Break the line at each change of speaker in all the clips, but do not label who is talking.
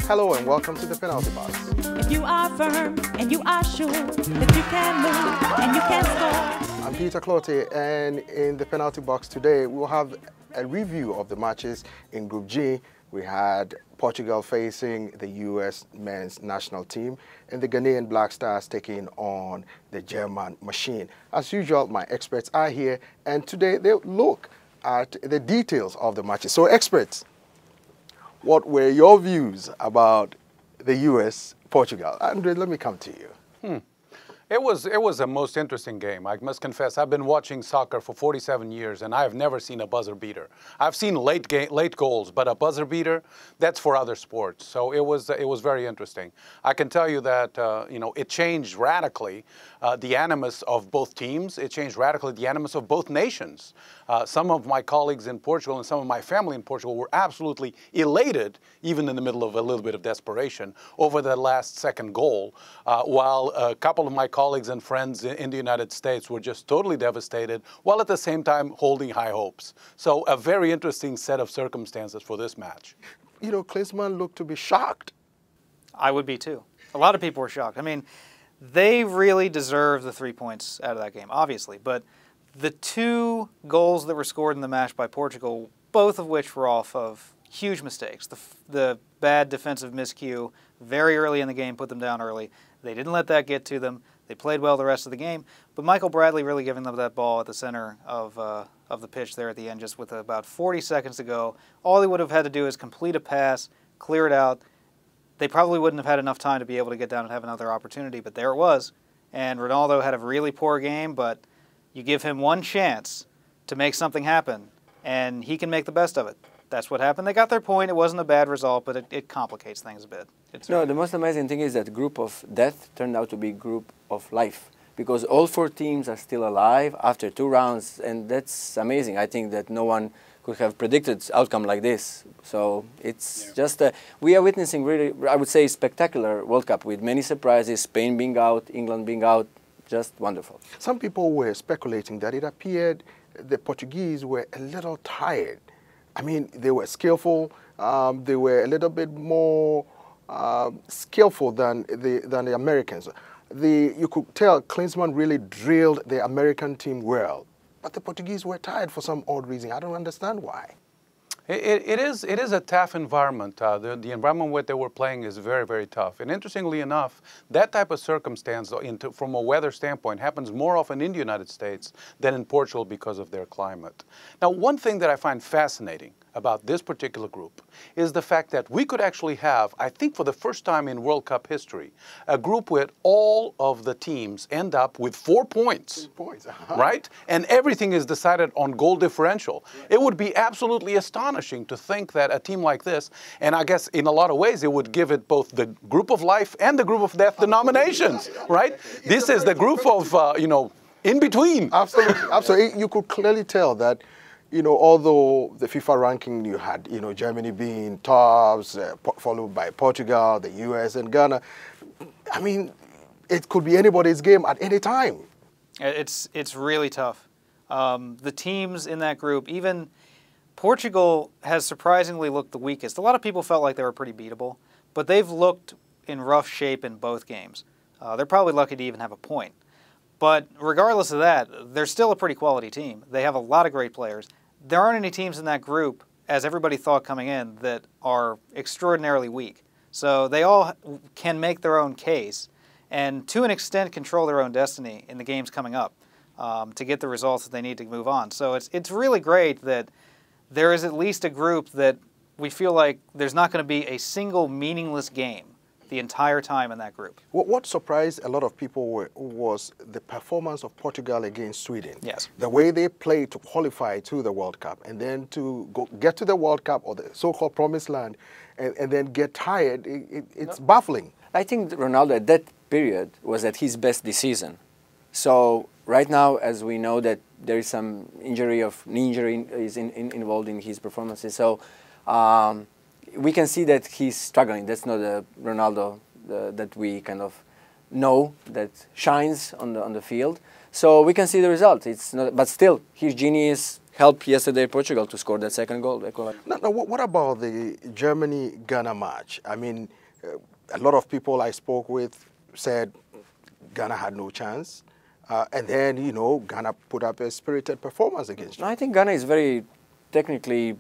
Hello and welcome to the Penalty Box.
If you are firm and you are sure that you can move and you can score.
I'm Peter Clottey, and in the Penalty Box today we'll have a review of the matches in Group G. We had Portugal facing the US men's national team and the Ghanaian Black Stars taking on the German Machine. As usual, my experts are here, and today they'll look at the details of the matches. So experts, what were your views about the US-Portugal? Andre, let me come to you.
It was a most interesting game. I must confess, I've been watching soccer for 47 years, and I have never seen a buzzer beater. I've seen late goals, but a buzzer beater, that's for other sports. So it was very interesting. I can tell you that it changed radically the animus of both teams. It changed radically the animus of both nations. Some of my colleagues in Portugal and some of my family in Portugal were absolutely elated, even in the middle of a little bit of desperation, over the last second goal, while a couple of my colleagues and friends in the United States were just totally devastated, while at the same time holding high hopes. So a very interesting set of circumstances for this match.
You know, Klinsmann looked to be shocked.
I would be too. A lot of people were shocked. I mean, they really deserve the 3 points out of that game, obviously, but the two goals that were scored in the match by Portugal, both of which were off of huge mistakes. The bad defensive miscue very early in the game put them down early. They didn't let that get to them. They played well the rest of the game, but Michael Bradley really giving them that ball at the center of the pitch there at the end, just with about 40 seconds to go. All he would have had to do is complete a pass, clear it out. They probably wouldn't have had enough time to be able to get down and have another opportunity, but there it was. And Ronaldo had a really poor game, but you give him one chance to make something happen, and he can make the best of it. That's what happened. They got their point. It wasn't a bad result, but it complicates things a bit.
No, the most amazing thing is that group of death turned out to be group of life, because all four teams are still alive after 2 rounds, and that's amazing. I think that no one could have predicted outcome like this. So it's just, we are witnessing really, I would say, spectacular World Cup with many surprises, Spain being out, England being out, just wonderful.
Some people were speculating that it appeared the Portuguese were a little tired. I mean, they were skillful. They were a little bit more skillful than the Americans. You could tell Klinsmann really drilled the American team well, but the Portuguese were tired for some odd reason. I don't understand why.
It is a tough environment. The environment where they were playing is very, very tough. And interestingly enough, that type of circumstance, from a weather standpoint, happens more often in the United States than in Portugal because of their climate. Now, one thing that I find fascinating about this particular group is the fact that we could actually have, I think for the first time in World Cup history, a group where all of the teams end up with 4 points.
4 points.
Right? And everything is decided on goal differential. It would be absolutely astonishing to think that a team like this, and I guess in a lot of ways it would give it both the group of life and the group of death denominations, right? This is the group of, in between.
Absolutely. Absolutely. You could clearly tell that, although the FIFA ranking you had, Germany being tops, followed by Portugal, the US, and Ghana. I mean, it could be anybody's game at any time.
It's really tough. The teams in that group, even Portugal has surprisingly looked the weakest. A lot of people felt like they were pretty beatable, but they've looked in rough shape in both games. They're probably lucky to even have a point. But regardless of that, they're still a pretty quality team. They have a lot of great players. There aren't any teams in that group, as everybody thought coming in, that are extraordinarily weak. So they all can make their own case and to an extent control their own destiny in the games coming up to get the results that they need to move on. So it's really great that there is at least a group that we feel like there's not going to be a single meaningless game the entire time in that group.
What surprised a lot of people was the performance of Portugal against Sweden.
Yes.
The way they played to qualify to the World Cup and then to get to the World Cup or the so-called promised land and then get tired, it's baffling.
I think Ronaldo at that period was at his best this season. So right now, as we know that there is some knee injury is involved in his performances. So we can see that he's struggling. That's not the Ronaldo that we kind of know that shines on the field. So we can see the result. It's not, but still, his genius helped yesterday Portugal to score that second goal.
Now, what about the Germany-Ghana match? I mean, a lot of people I spoke with said Ghana had no chance. And then, you know, Ghana put up a spirited performance against you.
I think Ghana is very technically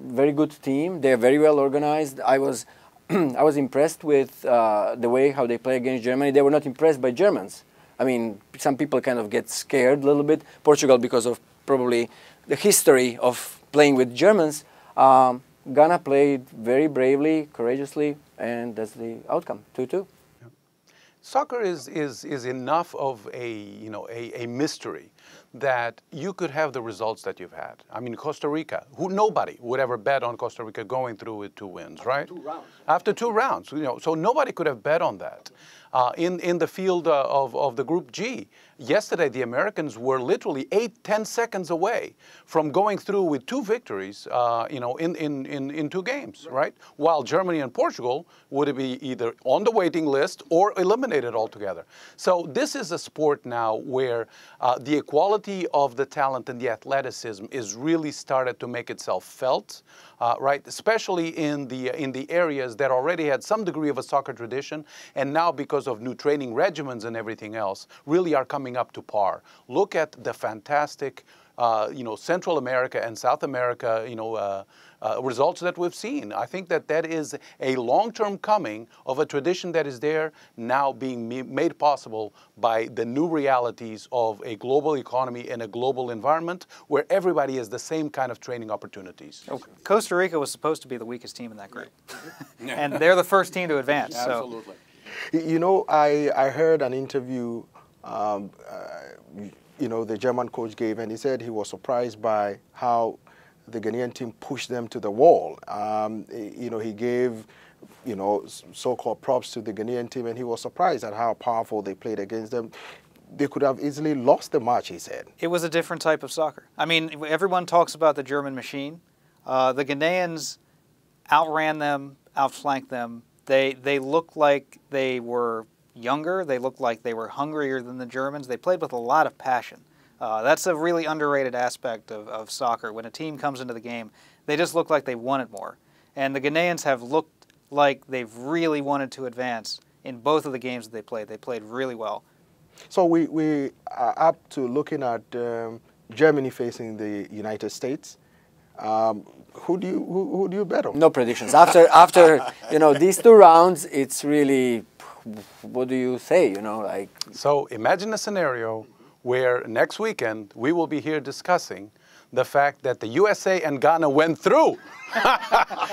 very good team. They are very well organized. I was impressed with the way how they play against Germany. They were not impressed by Germans. I mean, some people kind of get scared a little bit. Portugal, because of probably the history of playing with Germans. Ghana played very bravely, courageously, and that's the outcome, 2-2.
Soccer is enough of a mystery that you could have the results that you've had. I mean, Costa Rica, nobody would ever bet on Costa Rica going through with 2 wins, right? After 2 rounds, you know, so nobody could have bet on that. In the field of the Group G, yesterday the Americans were literally 8-10 seconds away from going through with 2 victories, you know, in 2 games, right? While Germany and Portugal would be either on the waiting list or eliminated altogether. So this is a sport now where the equality of the talent and the athleticism is really started to make itself felt, right? Especially in the areas that already had some degree of a soccer tradition, and now because of new training regimens and everything else, really are coming up to par. Look at the fantastic, you know, Central America and South America, you know, results that we've seen. I think that is a long-term coming of a tradition that is there now being made possible by the new realities of a global economy and a global environment where everybody has the same kind of training opportunities.
Okay. Costa Rica was supposed to be the weakest team in that group. And they're the first team to advance.
Absolutely.
So.
You know, I heard an interview, you know, the German coach gave, and he said he was surprised by how the Ghanaian team pushed them to the wall. You know, he gave, you know, so-called props to the Ghanaian team, and he was surprised at how powerful they played against them. They could have easily lost the match, he said.
It was a different type of soccer. I mean, everyone talks about the German machine. The Ghanaians outran them, outflanked them. They looked like they were younger. They looked like they were hungrier than the Germans. They played with a lot of passion. That's a really underrated aspect of soccer. When a team comes into the game, they just look like they wanted more. And the Ghanaians have looked like they've really wanted to advance in both of the games that they played. They played really well.
So we are up to looking at Germany facing the United States. Who do you bet on?
No predictions. After you know, these 2 rounds, it's really, what do you say? You know, like.
So imagine a scenario where next weekend we will be here discussing the fact that the USA and Ghana went through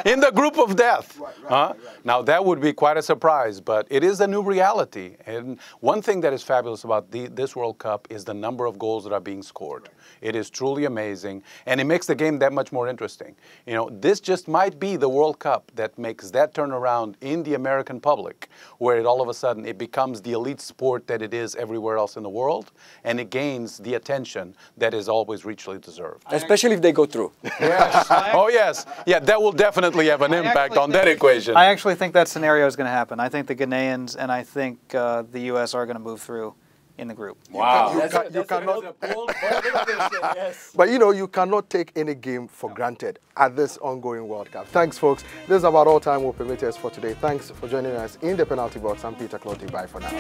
in the group of death. Right. Now that would be quite a surprise, but it is a new reality. And one thing that is fabulous about this World Cup is the number of goals that are being scored. It is truly amazing, and it makes the game that much more interesting. You know, this just might be the World Cup that makes that turnaround in the American public, where all of a sudden it becomes the elite sport that it is everywhere else in the world, and it gains the attention that is always richly deserved.
Especially if they go through.
Yes. Oh, yes. Yeah, that will definitely have an impact on that equation.
I actually think that scenario is going to happen. I think the Ghanaians and I think the U.S. are going to move through in the group.
Wow.
You cannot. But you know, you cannot take any game for granted at this ongoing World Cup. Thanks, folks. This is about all time we'll permit us for today. Thanks for joining us in the penalty box. I'm Peter Clottey. Bye for now.